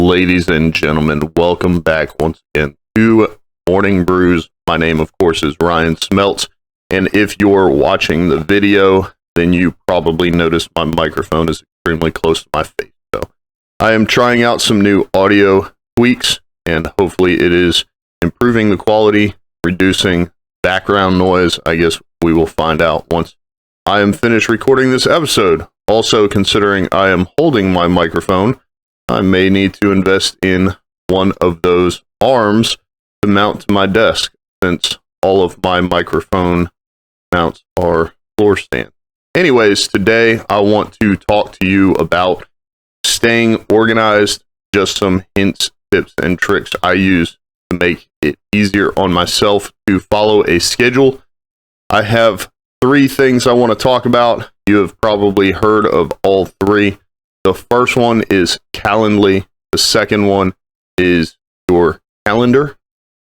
Ladies and gentlemen, welcome back once again to Morning Brews. My name, of course, is Ryan Smeltz, and if you're watching the video, then you probably noticed my microphone is extremely close to my face. So I am trying out some new audio tweaks, and hopefully it is improving the quality, reducing background noise. I guess we will find out once I am finished recording this episode. Also, considering I am holding my microphone, I may need to invest in one of those arms to mount to my desk, since all of my microphone mounts are floor stand. Anyways, today I want to talk to you about staying organized, just some hints, tips, and tricks I use to make it easier on myself to follow a schedule. I have 3 things I want to talk about. You have probably heard of all 3. The first one is Calendly. The second one is your calendar.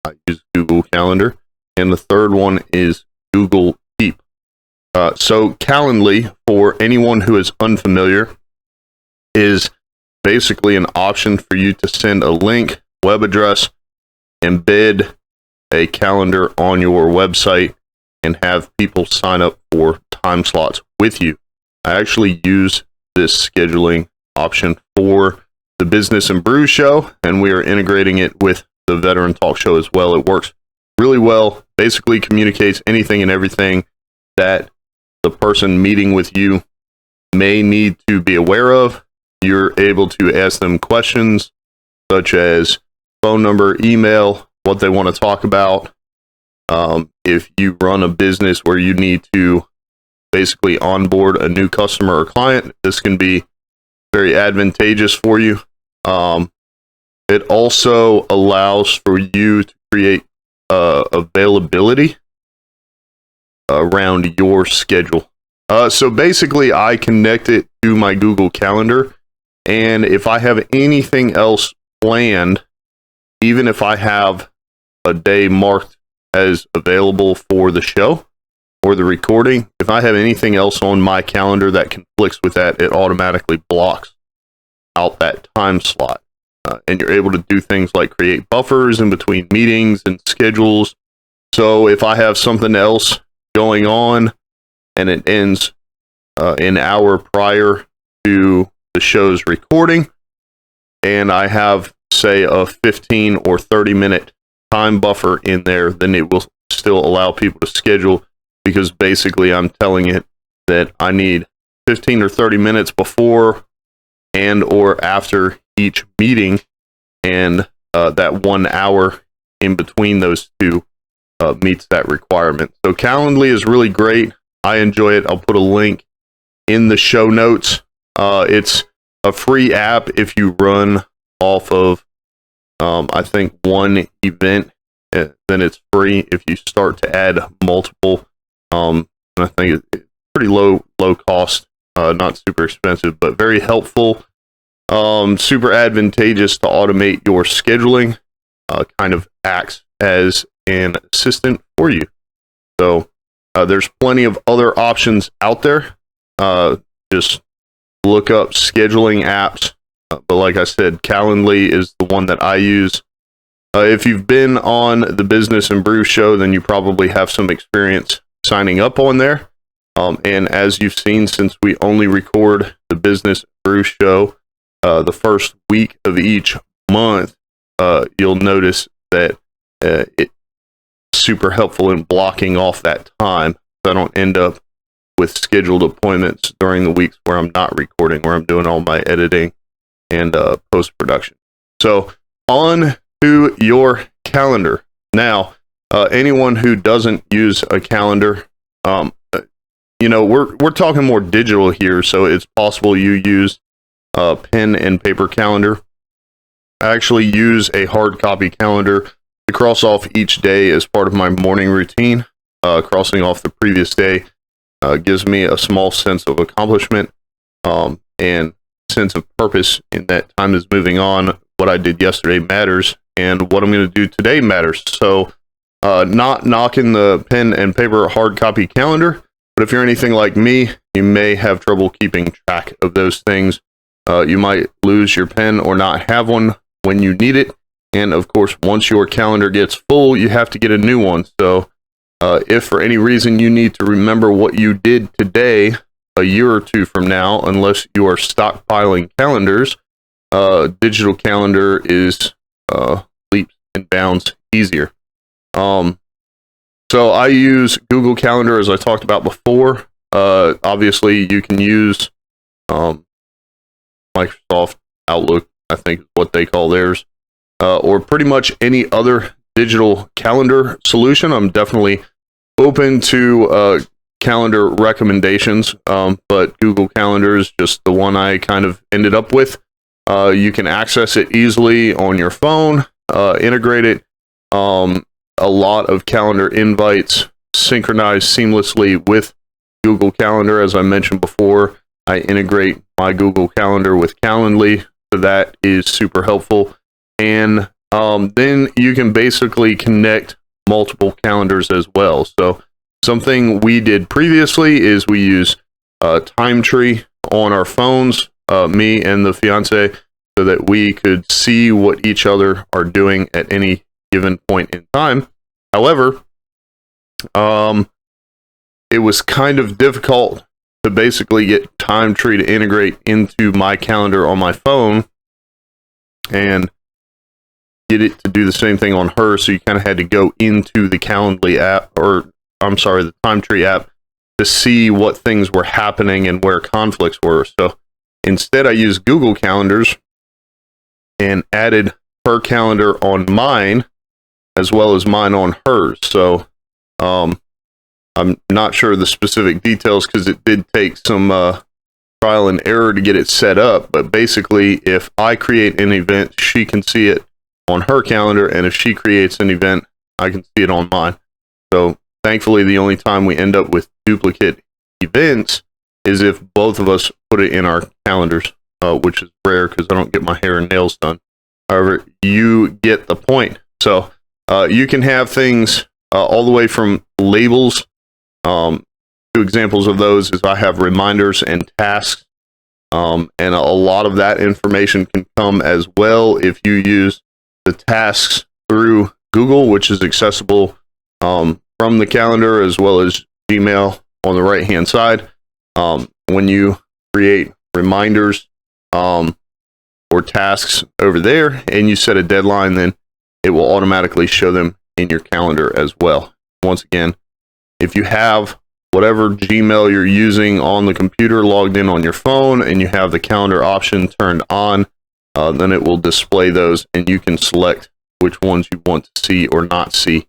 I use Google Calendar. And the third one is Google Keep. So Calendly, for anyone who is unfamiliar, is basically an option for you to send a link, web address, embed a calendar on your website, and have people sign up for time slots with you. I actually use this scheduling option for the Business and Brews show, and we are integrating it with the Veteran Talk show as well. It works really well. Basically communicates anything and everything that the person meeting with you may need to be aware of. You're able to ask them questions such as phone number, email, what they want to talk about. If you run a business where you need to basically onboard a new customer or client, this can be very advantageous for you. It also allows for you to create availability around your schedule. So basically, I connect it to my Google Calendar, and if I have anything else planned, even if I have a day marked as available for the show or the recording, if I have anything else on my calendar that conflicts with that, it automatically blocks out that time slot. And you're able to do things like create buffers in between meetings and schedules. So if I have something else going on and it ends an hour prior to the show's recording, and I have, say, a 15 or 30 minute time buffer in there, then it will still allow people to schedule, because basically I'm telling it that I need 15 or 30 minutes before and or after each meeting, and that 1 hour in between those two meets that requirement. So Calendly is really great. I enjoy it. I'll put a link in the show notes. It's a free app if you run off of I think one event, then it's free. If you start to add multiple, I think it's pretty low cost, not super expensive, but very helpful, super advantageous to automate your scheduling, kind of acts as an assistant for you. So there's plenty of other options out there. Just look up scheduling apps. But like I said, Calendly is the one that I use. If you've been on the Business and Brew show, then you probably have some experience signing up on there. And as you've seen, since we only record the Business and Brew show the first week of each month, you'll notice that it's super helpful in blocking off that time, so I don't end up with scheduled appointments during the weeks where I'm not recording, where I'm doing all my editing and post-production. So on to your calendar. Now, anyone who doesn't use a calendar, we're talking more digital here, so it's possible you use a pen and paper calendar. I actually use a hard copy calendar to cross off each day as part of my morning routine. Crossing off the previous day gives me a small sense of accomplishment and sense of purpose in that time is moving on. What I did yesterday matters, and what I'm going to do today matters. So not knocking the pen and paper hard copy calendar, but if you're anything like me, you may have trouble keeping track of those things. You might lose your pen or not have one when you need it. And of course, once your calendar gets full, you have to get a new one. So if for any reason you need to remember what you did today, a year or two from now, unless you are stockpiling calendars, digital calendar is leaps and bounds easier. So I use Google Calendar, as I talked about before. Obviously, you can use Microsoft Outlook, I think is what they call theirs, or pretty much any other digital calendar solution. I'm definitely open to calendar recommendations, but Google Calendar is just the one I kind of ended up with. You can access it easily on your phone, integrate it. A lot of calendar invites synchronize seamlessly with Google Calendar. As I mentioned before, I integrate my Google Calendar with Calendly, so that is super helpful. And then you can basically connect multiple calendars as well. So something we did previously is we use Time Tree on our phones, me and the fiance, so that we could see what each other are doing at any given point in time. However, it was kind of difficult to basically get Time Tree to integrate into my calendar on my phone and get it to do the same thing on her. So you kind of had to go into the Calendly app, or I'm sorry, the Time Tree app, to see what things were happening and where conflicts were. So instead, I used Google Calendars and added her calendar on mine as well as mine on hers. So I'm not sure the specific details because it did take some trial and error to get it set up. But basically, if I create an event, she can see it on her calendar, and if she creates an event, I can see it on mine. So thankfully, the only time we end up with duplicate events is if both of us put it in our calendars, which is rare because I don't get my hair and nails done. However, you get the point. So you can have things all the way from labels. Two examples of those is I have reminders and tasks, and a lot of that information can come as well if you use the tasks through Google, which is accessible from the calendar, as well as Gmail on the right hand side. When you create reminders or tasks over there and you set a deadline, then it will automatically show them in your calendar as well. Once again, if you have whatever Gmail you're using on the computer logged in on your phone and you have the calendar option turned on, then it will display those and you can select which ones you want to see or not see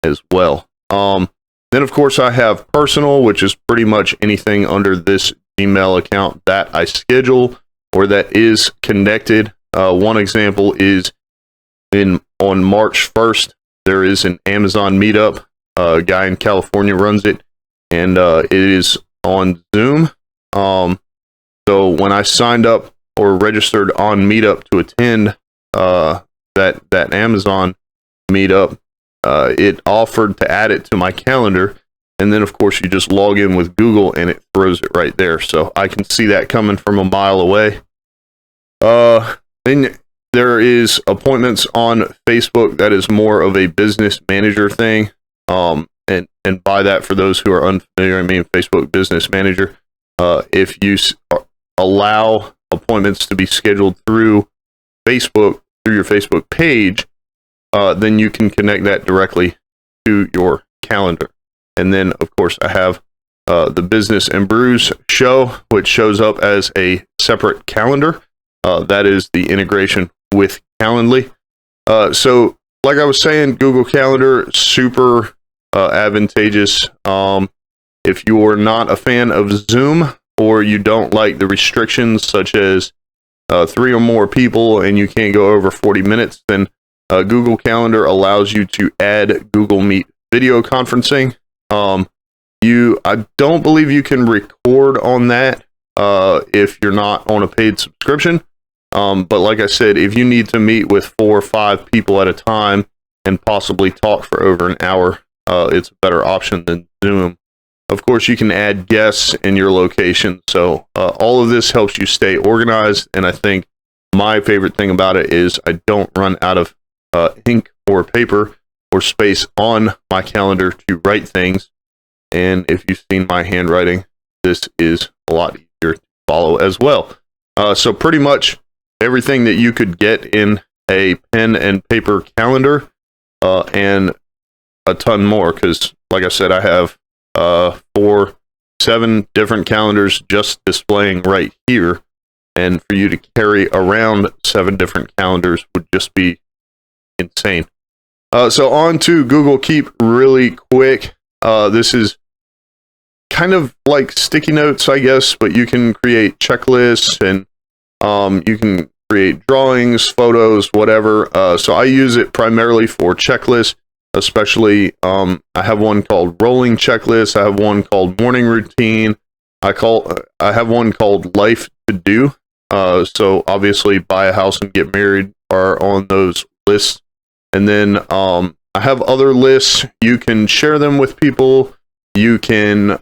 as well. Then, of course, I have personal, which is pretty much anything under this Gmail account that I schedule or that is connected. One example is on March 1st, there is an Amazon meetup. A guy in California runs it, and it is on Zoom. So when I signed up or registered on Meetup to attend that Amazon meetup, it offered to add it to my calendar, and then of course you just log in with Google and it throws it right there, so I can see that coming from a mile away. Then there is appointments on Facebook. That is more of a business manager thing. And by that, for those who are unfamiliar, I mean Facebook Business Manager. If you allow appointments to be scheduled through Facebook, through your Facebook page, then you can connect that directly to your calendar. And then, of course, I have the Business and Brews show, which shows up as a separate calendar. That is the integration with Calendly. So, like I was saying, Google Calendar, super advantageous. If you are not a fan of Zoom, or you don't like the restrictions such as 3 or more people and you can't go over 40 minutes, then Google Calendar allows you to add Google Meet video conferencing. I don't believe you can record on that if you're not on a paid subscription. But like I said, if you need to meet with 4 or 5 people at a time and possibly talk for over an hour, it's a better option than Zoom. Of course, you can add guests in your location. So all of this helps you stay organized. And I think my favorite thing about it is I don't run out of ink or paper or space on my calendar to write things. And if you've seen my handwriting, this is a lot easier to follow as well. So pretty much everything that you could get in a pen and paper calendar, and a ton more, because like I said, I have 7 different calendars just displaying right here, and for you to carry around 7 different calendars would just be insane. So on to Google Keep really quick. This is kind of like sticky notes, I guess, but you can create checklists, and you can create drawings, photos, whatever. So I use it primarily for checklists, especially I have one called rolling checklist. I have one called morning routine. I have one called life to do. So obviously buy a house and get married are on those lists. And then I have other lists. You can share them with people. You can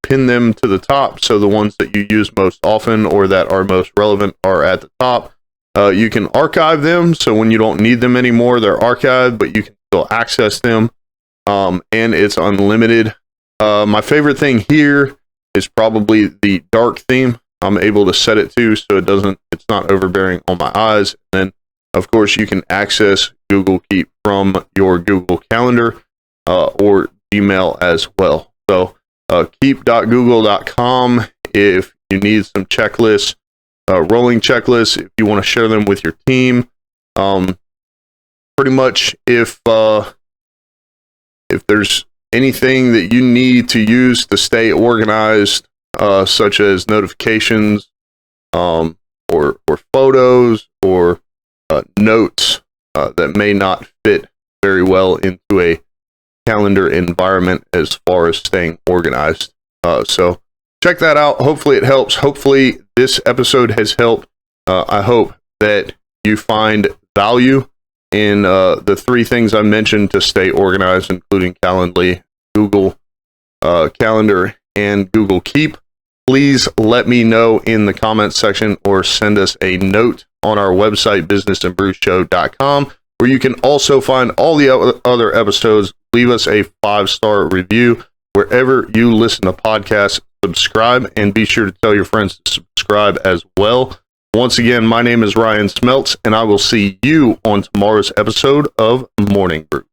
pin them to the top, so the ones that you use most often or that are most relevant are at the top. You can archive them, so when you don't need them anymore, they're archived, but you can still access them, and it's unlimited. My favorite thing here is probably the dark theme. I'm able to set it to so it's not overbearing on my eyes. And then, of course, you can access Google Keep from your Google Calendar or Gmail as well. So keep.google.com if you need some checklists, rolling checklists, if you want to share them with your team. Pretty much if there's anything that you need to use to stay organized, such as notifications, or photos, or notes that may not fit very well into a calendar environment as far as staying organized. So check that out. Hopefully it helps. Hopefully this episode has helped. I hope that you find value in the 3 things I mentioned to stay organized, including Calendly, Google Calendar, and Google Keep. Please let me know in the comments section or send us a note on our website, businessandbrewshow.com, where you can also find all the other episodes. Leave us a 5-star review wherever you listen to podcasts. Subscribe, and be sure to tell your friends to subscribe as well. Once again, my name is Ryan Smeltz, and I will see you on tomorrow's episode of Morning Brew.